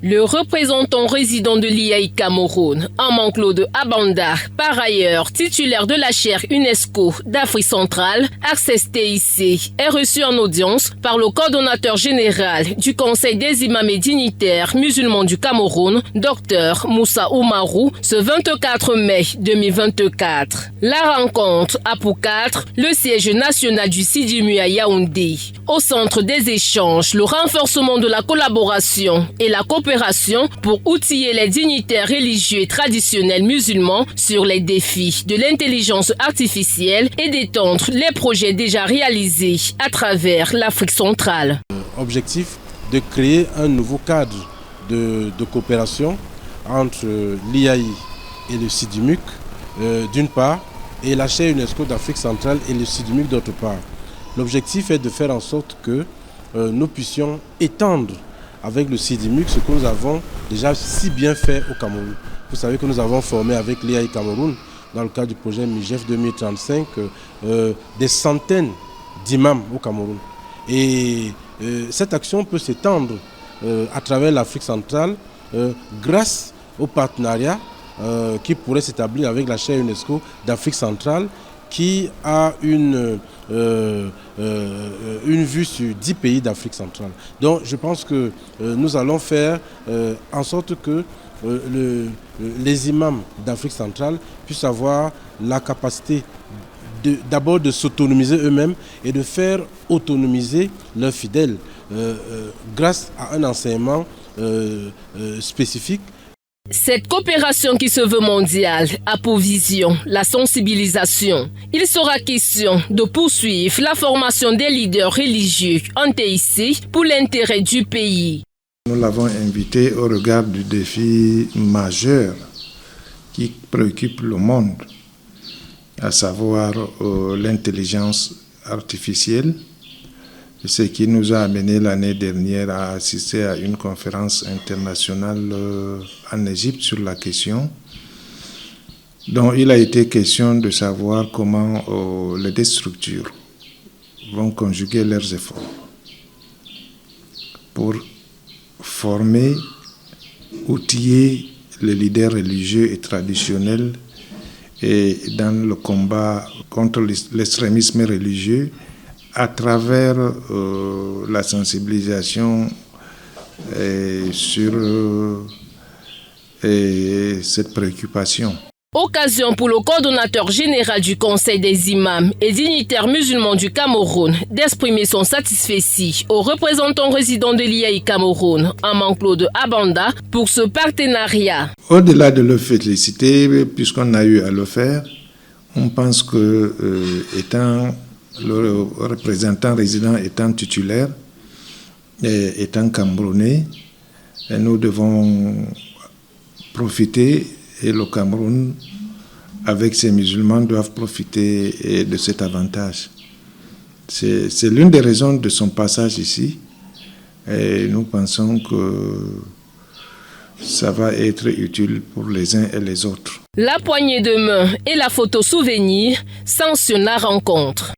Le représentant résident de l'IAI Cameroun, Amanclaude Abanda, par ailleurs titulaire de la chaire UNESCO d'Afrique centrale, Access TIC, est reçu en audience par le coordonnateur général du Conseil des imams et dignitaires musulmans du Cameroun, Dr Moussa Oumarou, ce 24 mai 2024. La rencontre a pour cadre le siège national du Sidimu à Yaoundé. Au centre des échanges, le renforcement de la collaboration et la coopération pour outiller les dignitaires religieux et traditionnels musulmans sur les défis de l'intelligence artificielle et d'étendre les projets déjà réalisés à travers l'Afrique centrale. Objectif de créer un nouveau cadre de coopération entre l'IAI et le SIDIMUC d'une part et la chaire UNESCO d'Afrique centrale et le SIDIMUC d'autre part. L'objectif est de faire en sorte que nous puissions étendre avec le SIDIMUC ce que nous avons déjà si bien fait au Cameroun. Vous savez que nous avons formé avec l'IAI Cameroun, dans le cadre du projet MIGEF 2035, des centaines d'imams au Cameroun. Et cette action peut s'étendre à travers l'Afrique centrale grâce au partenariat qui pourrait s'établir avec la chaire UNESCO d'Afrique centrale, qui a une vue sur 10 pays d'Afrique centrale. Donc je pense que nous allons faire en sorte que les imams d'Afrique centrale puissent avoir la capacité d'abord de s'autonomiser eux-mêmes et de faire autonomiser leurs fidèles grâce à un enseignement spécifique. Cette coopération qui se veut mondiale a pour vision la sensibilisation. Il sera question de poursuivre la formation des leaders religieux en TIC pour l'intérêt du pays. Nous l'avons invité au regard du défi majeur qui préoccupe le monde, à savoir l'intelligence artificielle. Ce qui nous a amené l'année dernière à assister à une conférence internationale en Égypte sur la question, dont il a été question de savoir comment les deux structures vont conjuguer leurs efforts pour former, outiller les leaders religieux et traditionnels et dans le combat contre l'extrémisme religieux, à travers la sensibilisation sur cette préoccupation. Occasion pour le coordonnateur général du Conseil des imams et dignitaires musulmans du Cameroun d'exprimer son satisfecit aux représentants résidents de l'IAI Cameroun, Amanclaude Abanda, pour ce partenariat. Au-delà de le féliciter, puisqu'on a eu à le faire, on pense que étant le représentant résident étant titulaire et étant camerounais, nous devons profiter, et le Cameroun, avec ses musulmans, doivent profiter de cet avantage. C'est l'une des raisons de son passage ici, et nous pensons que ça va être utile pour les uns et les autres. La poignée de main et la photo souvenir sanctionnent la rencontre.